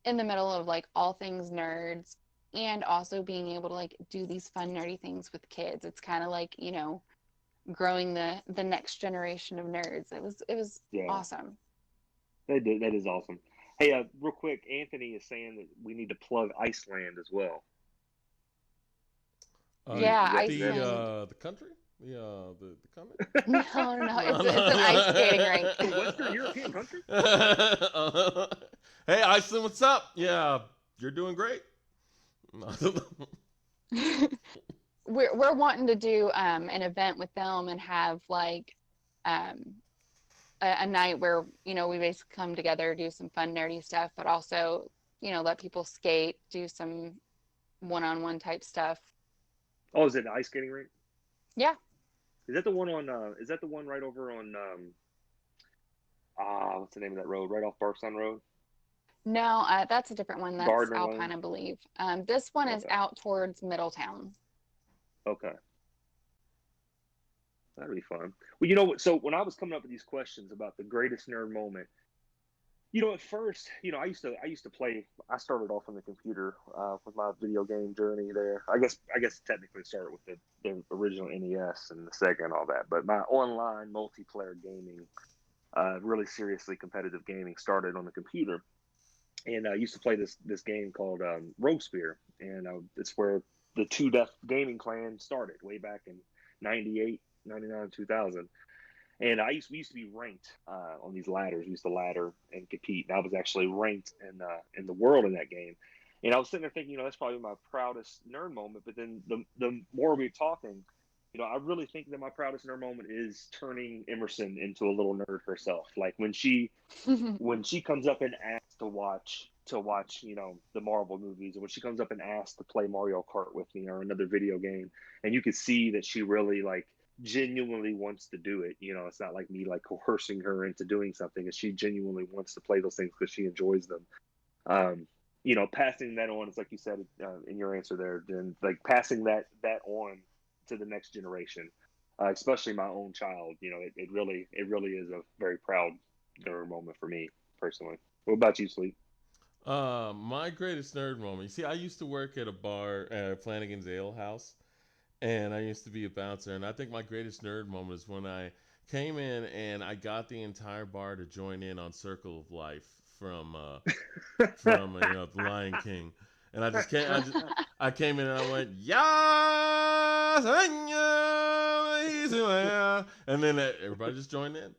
in the middle of like all things nerds and also being able to like do these fun nerdy things with kids. It's kind of like, growing the next generation of nerds. It was Yeah, awesome. that is awesome. Hey, real quick, Anthony is saying that we need to plug Iceland as well. Yeah, Is that Iceland. The country, the country. No, no, No, it's an ice skating rink. a Western European country? Hey, Iceland, what's up? Yeah, you're doing great. We're wanting to do an event with them and have like um, a night where we basically come together, do some fun nerdy stuff, but also let people skate, do some one-on-one type stuff. Oh, is it an ice skating rink? Yeah. Is that the one on? Is that the one right over on? What's the name of that road? Right off Barkstone Road. No, that's a different one. That's Gardner Alpine, Lane? I believe. This one is Okay. out towards Middletown. Okay. That'd be fun. Well, you know what? So when I was coming up with these questions about the greatest nerd moment, at first, I used to play. I started off on the computer with my video game journey there. I guess technically started with the original NES and the Sega and all that. But my online multiplayer gaming, really seriously competitive gaming, started on the computer. And I used to play this game called Rogue Spear, and it's where the Two Death Gaming clan started way back in 98, 99, 2000. And we used to be ranked on these ladders. We used to ladder and compete. And I was actually ranked in the world in that game. And I was sitting there thinking, that's probably my proudest nerd moment. But then the more we were talking, I really think that my proudest nerd moment is turning Emerson into a little nerd herself. Like when she comes up and asks to watch the Marvel movies, or when she comes up and asks to play Mario Kart with me or another video game, and you can see that she really like genuinely wants to do it. It's not like me like coercing her into doing something, and she genuinely wants to play those things because she enjoys them. Passing that on is like you said in your answer there, then like passing that on to the next generation, especially my own child. It really is a very proud moment for me personally. What about you, Sleep? My greatest nerd moment. You see, I used to work at a bar, Flanagan's Ale House, and I used to be a bouncer. And I think my greatest nerd moment is when I came in and I got the entire bar to join in on Circle of Life from The Lion King. And I came in and I went, yeah, and then everybody just joined in.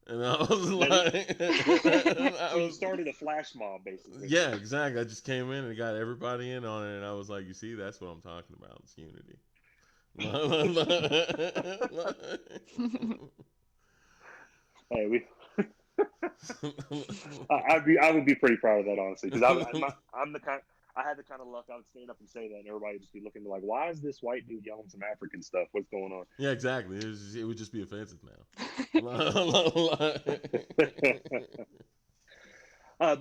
And I was like, So you started a flash mob, basically. Yeah, exactly. I just came in and got everybody in on it, and I was like, you see, that's what I'm talking about. It's unity. Hey, I would be pretty proud of that, honestly, because I'm the kind. I had the kind of luck I would stand up and say that, and everybody would just be looking like, why is this white dude yelling some African stuff? What's going on? Yeah, exactly. It would just be offensive now.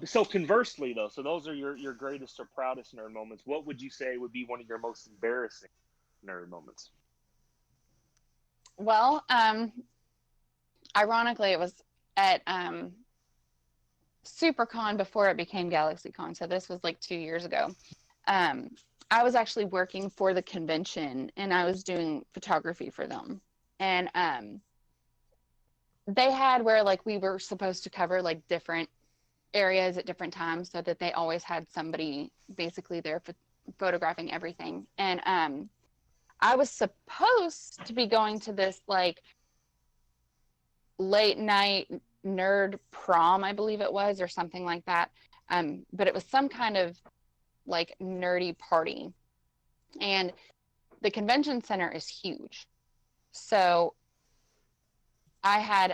So conversely, though, so those are your greatest or proudest nerd moments. What would you say would be one of your most embarrassing nerd moments? Well, ironically, it was at SuperCon before it became GalaxyCon. So this was like 2 years ago. I was actually working for the convention and I was doing photography for them. And they had where like we were supposed to cover like different areas at different times so that they always had somebody basically there photographing everything. And I was supposed to be going to this like late night nerd prom, I believe it was, or something like that. But it was some kind of like nerdy party. And the convention center is huge. So I had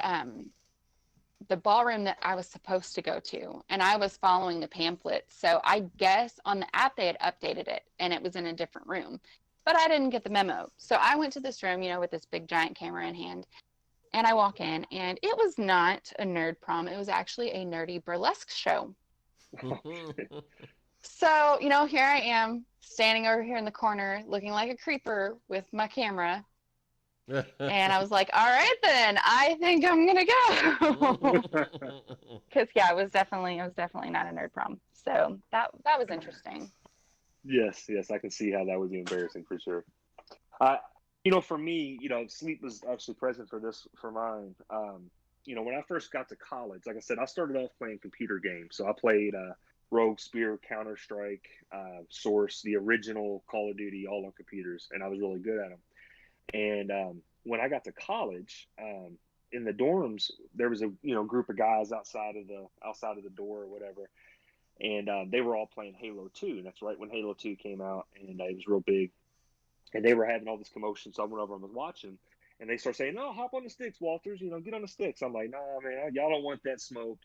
the ballroom that I was supposed to go to, and I was following the pamphlet. So I guess on the app they had updated it and it was in a different room. But I didn't get the memo. So I went to this room, with this big giant camera in hand. And I walk in, and it was not a nerd prom. It was actually a nerdy burlesque show. So, here I am standing over here in the corner looking like a creeper with my camera. And I was like, all right, then I think I'm going to go. Because, yeah, it was definitely not a nerd prom. So that was interesting. Yes, I can see how that would be embarrassing for sure. For me, sleep was actually present for mine. When I first got to college, like I said, I started off playing computer games. So I played Rogue, Spear, Counter Strike, Source, the original Call of Duty, all on computers, and I was really good at them. And when I got to college, in the dorms, there was a group of guys outside of the door or whatever, and they were all playing Halo 2, and that's right when Halo 2 came out, and it was real big, and they were having all this commotion. So I went over and was watching, and they start saying, "No, hop on the sticks, Walters. Get on the sticks." I'm like, "Nah, man, y'all don't want that smoke.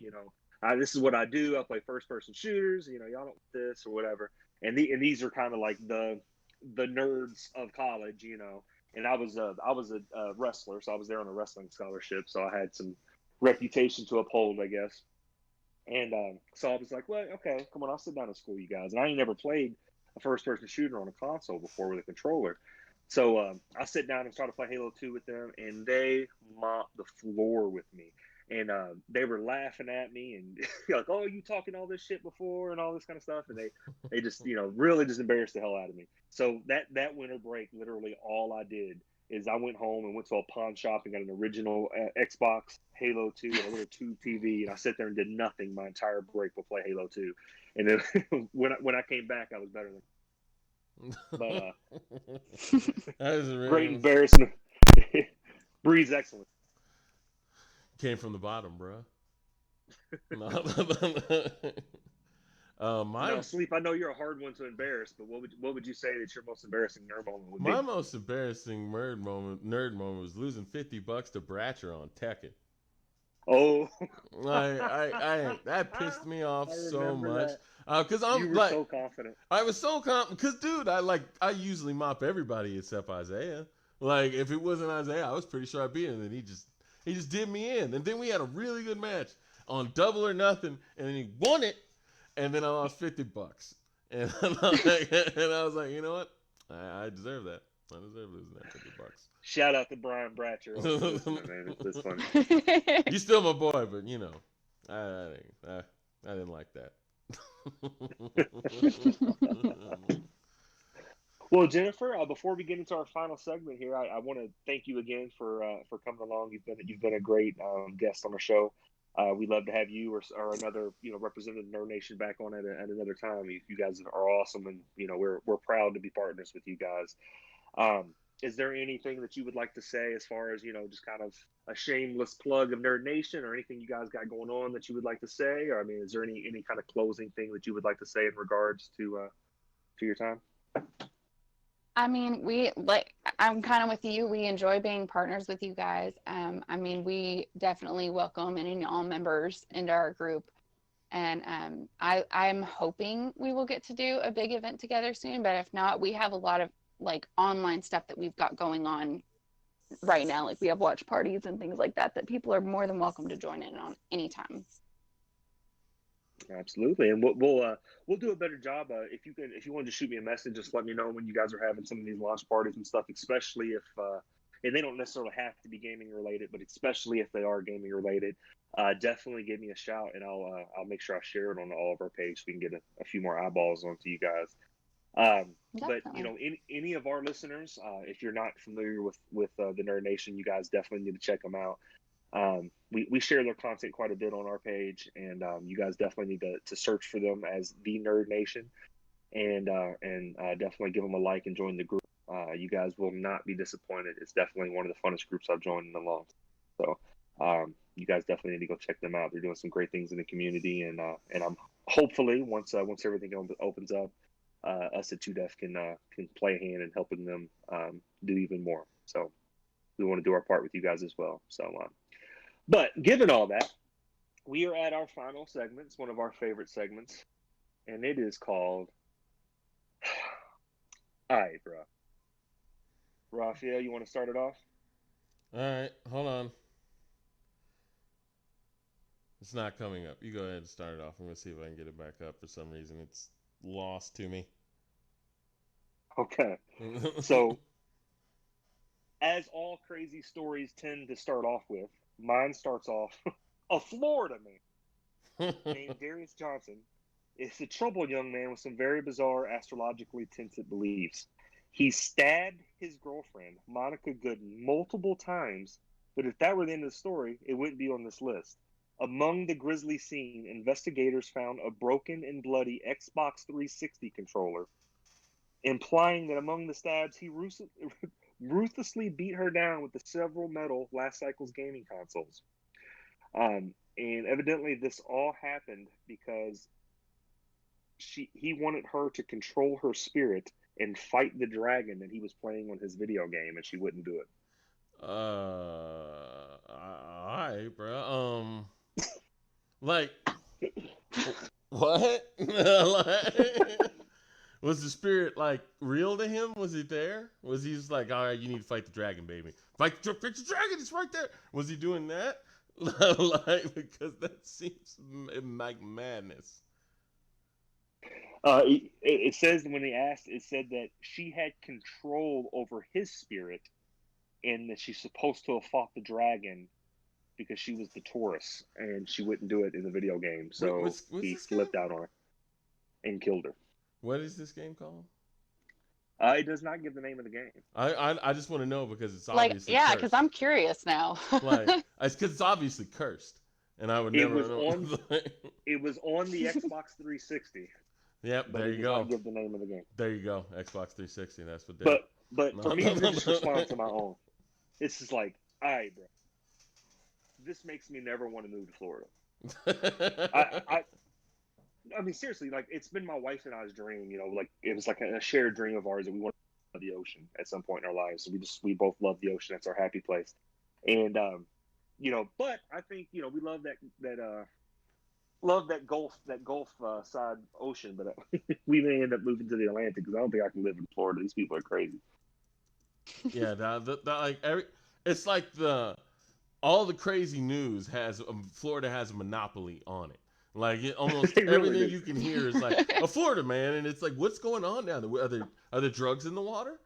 This is what I do. I play first-person shooters. Y'all don't want this or whatever." And these are kind of like the nerds of college, And I was a wrestler, so I was there on a wrestling scholarship, so I had some reputation to uphold, I guess. And so I was like, "Well, okay, come on, I'll sit down and school you guys." And I ain't never played a first-person shooter on a console before with a controller. So I sit down and start to play Halo 2 with them, and they mopped the floor with me. And they were laughing at me and like, "Oh, you talking all this shit before," and all this kind of stuff. And they just, really just embarrassed the hell out of me. So that winter break, literally all I did is I went home and went to a pawn shop and got an original Xbox Halo 2 and a little tube TV, and I sat there and did nothing my entire break but play Halo 2. And then when I came back, I was better than. But that is really great embarrassment. Breeze excellent. Came from the bottom, bro. Sleep. I know you're a hard one to embarrass, but what would you say that your most embarrassing nerd moment would be? My most embarrassing nerd moment was losing $50 to Bratcher on Tekken. Oh, that pissed me off so much. Because you were so confident. I was so confident. Because dude, I usually mop everybody except Isaiah. Like if it wasn't Isaiah, I was pretty sure I beat him, and he just did me in. And then we had a really good match on Double or Nothing, and then he won it, and then I lost $50. And I was like, you know what? I deserve that. I deserve losing that $50. Shout out to Brian Bratcher. Man, it's funny. You're still my boy, but I didn't like that. Well, Jennifer, before we get into our final segment here, I want to thank you again for coming along. You've been a great guest on our show. We'd love to have you or another representative Nerd Nation back on at another time. You guys are awesome, and we're proud to be partners with you guys. Is there anything that you would like to say as far as just kind of a shameless plug of Nerd Nation, or anything you guys got going on that you would like to say? Or is there any kind of closing thing that you would like to say in regards to your time? I'm kind of with you. We enjoy being partners with you guys. We definitely welcome any and all members into our group. And I'm hoping we will get to do a big event together soon. But if not, we have a lot of online stuff that we've got going on right now. Like we have watch parties and things like that people are more than welcome to join in on anytime. Absolutely, and we'll do a better job. If you wanted to shoot me a message, just let me know when you guys are having some of these launch parties and stuff. Especially if and they don't necessarily have to be gaming related, but especially if they are gaming related, definitely give me a shout, and I'll make sure I share it on all of our page so we can get a few more eyeballs onto you guys. But any of our listeners, if you're not familiar with the Nerd Nation, you guys definitely need to check them out. We share their content quite a bit on our page, and you guys definitely need to search for them as the Nerd Nation, and definitely give them a like and join the group. You guys will not be disappointed. It's definitely one of the funnest groups I've joined in a long time. So you guys definitely need to go check them out. They're doing some great things in the community, and I'm hopefully once everything opens up, us at 2Def can play a hand in helping them do even more. So we want to do our part with you guys as well. So, but given all that, we are at our final segment. It's one of our favorite segments, and it is called, all right, bro. Raphael, you want to start it off? All right, hold on. It's not coming up. You go ahead and start it off. I'm gonna see if I can get it back up. For some reason, it's lost to me. Okay. So, as all crazy stories tend to start off with, mine starts off a Florida man named Darius Johnson is a troubled young man with some very bizarre astrologically tinted beliefs. He stabbed his girlfriend, Monica Gooden, multiple times, but if that were the end of the story, it wouldn't be on this list. Among the grisly scene, investigators found a broken and bloody Xbox 360 controller, implying that among the stabs, he ruthlessly beat her down with the several metal Last Cycle's gaming consoles. And evidently, this all happened because he wanted her to control her spirit and fight the dragon that he was playing on his video game, and she wouldn't do it. Alright, bro. Like, what? Like, was the spirit like real to him? Was he there? Was he just like, all right, you need to fight the dragon, baby? Fight the dragon, it's right there. Was he doing that? Like, because that seems like madness. It says when they asked, it said that she had control over his spirit, and that she's supposed to have fought the dragon because she was the Taurus, and she wouldn't do it in the video game. So What's he this flipped game? out on her and killed her. What is this game called? It does not give the name of the game. I just want to know because it's Like, obviously yeah, cursed. because I'm curious now. Like, it's because it's obviously cursed, and I would It never was know. It was on the Xbox 360. Yep, But there it you did go. not give the name of the game. There you go. Xbox 360. That's what. They... But for me to just respond to my own, it's just like, all right, bro. This makes me never want to move to Florida. I mean, seriously, like, it's been my wife and I's dream. You know, like, it was like a shared dream of ours that we want to the ocean at some point in our lives. We both love the ocean. That's our happy place. And you know, but I think, you know, we love that Gulf side ocean, but we may end up moving to the Atlantic because I don't think I can live in Florida. These people are crazy. Yeah, like it's like all the crazy news has Florida has a monopoly on it. Like almost They really everything do. you can hear is like a Florida man, and it's like, what's going on now? Are there drugs in the water?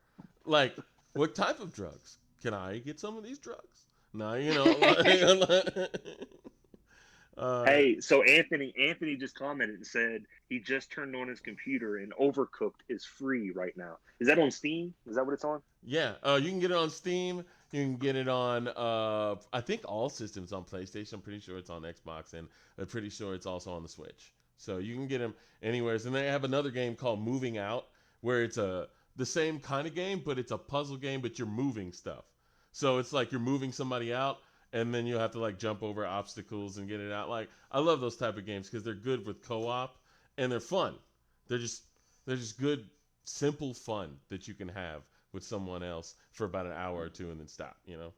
Like, what type of drugs? Can I get some of these drugs? No, you know. Hey, so Anthony just commented and said he just turned on his computer and Overcooked is free right now. Is that on Steam? Is that what it's on? Yeah, you can get it on Steam. You can get it on, I think all systems on PlayStation. I'm pretty sure it's on Xbox, and I'm pretty sure it's also on the Switch. So you can get them anywhere. And they have another game called Moving Out, where it's the same kind of game, but it's a puzzle game, but you're moving stuff. So it's like you're moving somebody out, and then you have to like jump over obstacles and get it out. Like, I love those type of games because they're good with co-op and they're fun. They're just good, simple fun that you can have with someone else for about an hour or two and then stop, you know?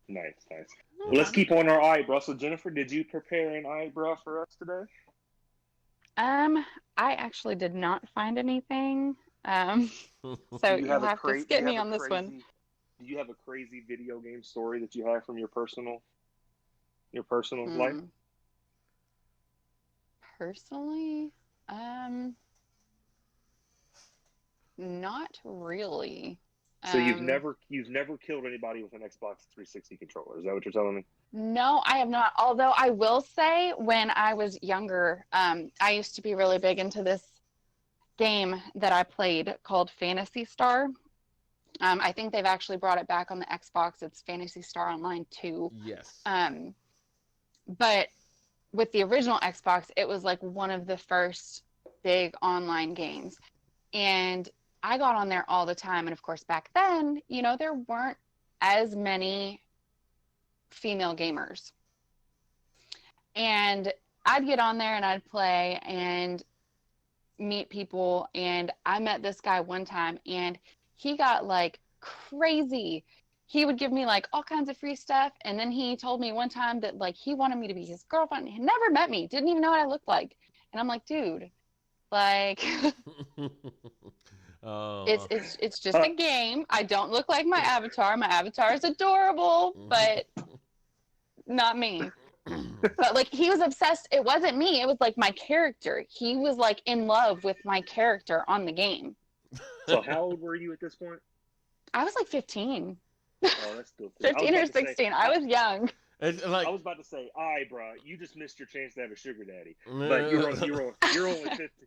Nice. Well, let's keep on our eyebrow. So Jennifer, did you prepare an eyebrow for us today? I actually did not find anything. So you'll have to skip me on this one. Do you have a crazy video game story that you have from your personal life? Personally, not really. So you've never killed anybody with an Xbox 360 controller. Is that what you're telling me? No, I have not. Although I will say, when I was younger, I used to be really big into this game that I played called Phantasy Star. I think they've actually brought it back on the Xbox. It's Phantasy Star Online 2. Yes. But with the original Xbox, it was like one of the first big online games. And I got on there all the time. And of course, back then, you know, there weren't as many female gamers. And I'd get on there and I'd play and meet people. And I met this guy one time, and he got like crazy. He would give me like all kinds of free stuff. And then he told me one time that like he wanted me to be his girlfriend. He never met me, didn't even know what I looked like. And I'm like, dude, like. Oh. It's just a game. I don't look like my avatar. My avatar is adorable, but not me. But like he was obsessed. It wasn't me. It was like my character. He was like in love with my character on the game. So how old were you at this point? I was like 15. Oh, that's still cool. 15 or 16. I was young. It's I like was about to say, bro, you just missed your chance to have a sugar daddy. But you're only 15.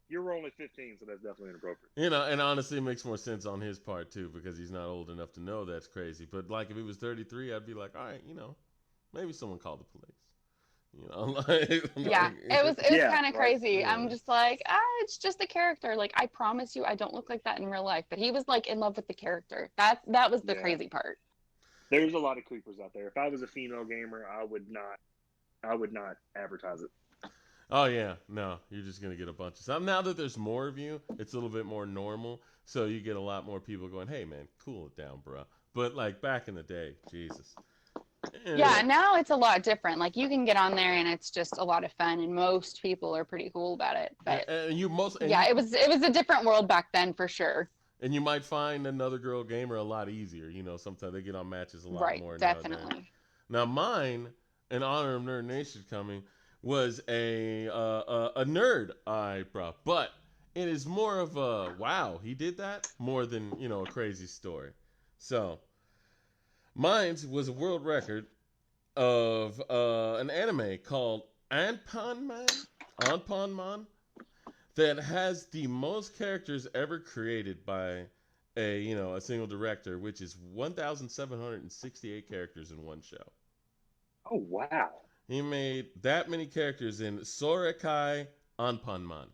You're only 15, so that's definitely inappropriate. you know, and honestly, it makes more sense on his part too because he's not old enough to know that's crazy. But like if he was 33, I'd be like, all right, maybe someone called the police. Yeah, it was Yeah, kind of right. crazy. Yeah. I'm just like, it's just a character. Like I promise you, I don't look like that in real life. But he was like in love with the character. That was the Yeah. crazy part. There's a lot of creepers out there. If I was a female gamer, I would not advertise it. Oh yeah, no, you're just gonna get a bunch of stuff. Now that there's more of you, it's a little bit more normal, so you get a lot more people going, "Hey man, cool it down, bro." But like back in the day, Jesus. Yeah, now it's a lot different. Like you can get on there and it's just a lot of fun, and most people are pretty cool about it. But And you most yeah, it was a different world back then for sure. and you might find another girl gamer a lot easier. Sometimes they get on matches a lot Right, more nowadays. definitely. Now mine, in honor of Nerd Nation coming, was a nerd eyebrow, but it is more of a wow, he did that more than a crazy story. So mine was a world record of an anime called Anpanman that has the most characters ever created by a single director, which is 1,768 characters in one show. Oh wow! He made that many characters in Sorekai Anpanman,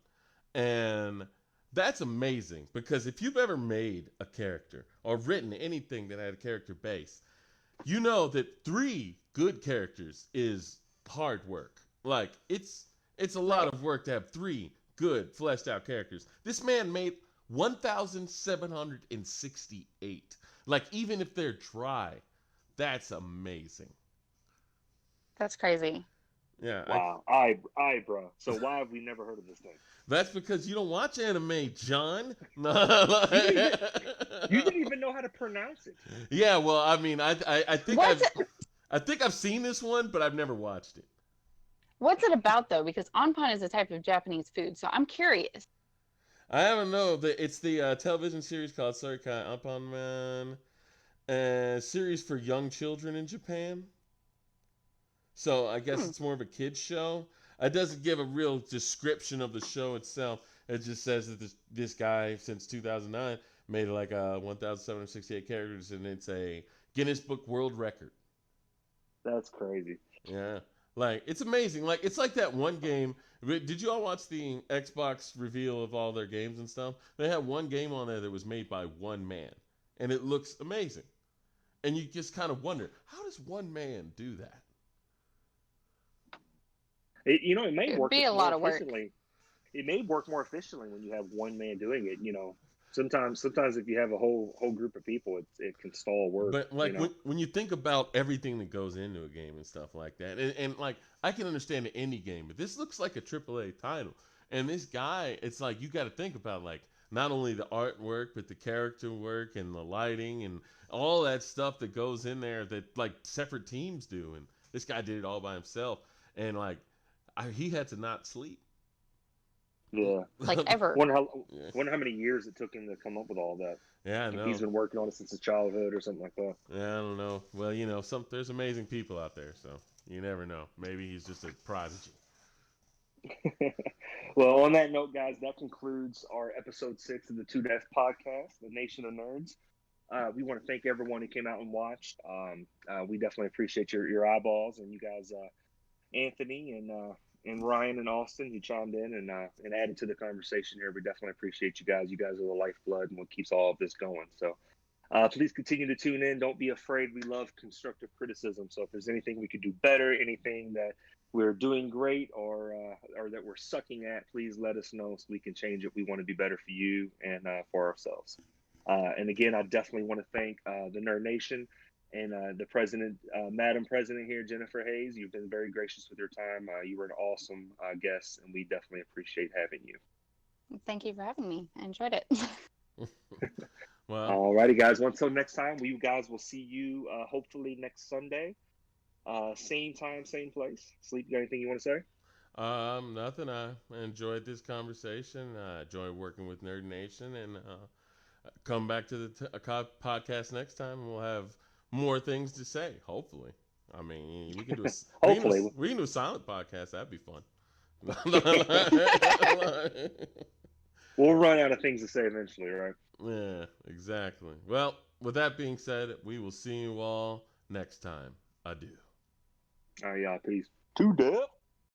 and that's amazing because if you've ever made a character or written anything that had a character base, you know that 3 good characters is hard work. Like it's a lot of work to have 3 good fleshed out characters. This man made 1,768. Like even if they're dry, that's amazing. That's crazy. Yeah. Wow, bro. So why have we never heard of this thing? That's because you don't watch anime, John. You didn't even know how to pronounce it. Yeah, well, I mean, I think What's I think I've seen this one, but I've never watched it. What's it about though? Because onpan is a type of Japanese food, so I'm curious. I haven't know that it's the television series called Sorekai Anpanman, series for young children in Japan. So I guess it's more of a kids show. It doesn't give a real description of the show itself. It just says that this guy since 2009 made like 1,768 characters, and it's a Guinness Book World Record. That's crazy. Yeah, like it's amazing. Like it's like that one game. Did you all watch the Xbox reveal of all their games and stuff? They had one game on there that was made by one man, and it looks amazing. And you just kind of wonder, how does one man do that? It may It'd work be a more lot of work. efficiently. It may work more efficiently when you have one man doing it. Sometimes if you have a whole group of people, it can stall work. But like when you think about everything that goes into a game and stuff like that, and like I can understand any game, but this looks like a AAA title. And this guy, it's like you got to think about like not only the artwork, but the character work and the lighting and all that stuff that goes in there that like separate teams do. And this guy did it all by himself, and like he had to not sleep. Yeah. Like ever. Wonder how many years it took him to come up with all that. Yeah, I know. He's been working on it since his childhood or something like that. Yeah, I don't know. Well, there's amazing people out there, so you never know. Maybe he's just a prodigy. Well, on that note, guys, that concludes our episode 6 of the Two Death Podcast, The Nation of Nerds. We want to thank everyone who came out and watched. We definitely appreciate your eyeballs, and you guys, Anthony and Ryan and Austin, who chimed in and added to the conversation here. We definitely appreciate you guys. You guys are the lifeblood and what keeps all of this going. So please continue to tune in. Don't be afraid. We love constructive criticism. So if there's anything we could do better, anything that we're doing great or that we're sucking at, please let us know so we can change it. We want to do better for you and for ourselves. And again, I definitely want to thank the Nerd Nation and the president, Madam President here, Jennifer Hayes. You've been very gracious with your time. You were an awesome guest, and we definitely appreciate having you. Thank you for having me. I enjoyed it. Well, Alrighty, guys. Until next time, we guys will see you hopefully next Sunday. Same time, same place. Sleep, you got anything you want to say? nothing. I enjoyed this conversation. I enjoyed working with Nerd Nation, and come back to the podcast next time, and we'll have more things to say. Hopefully, I mean, we can do a Hopefully. we can do a silent podcast. That'd be fun. We'll run out of things to say eventually, right? Yeah, exactly. Well, with that being said, we will see you all next time. Adieu. All right, y'all. Peace. To death.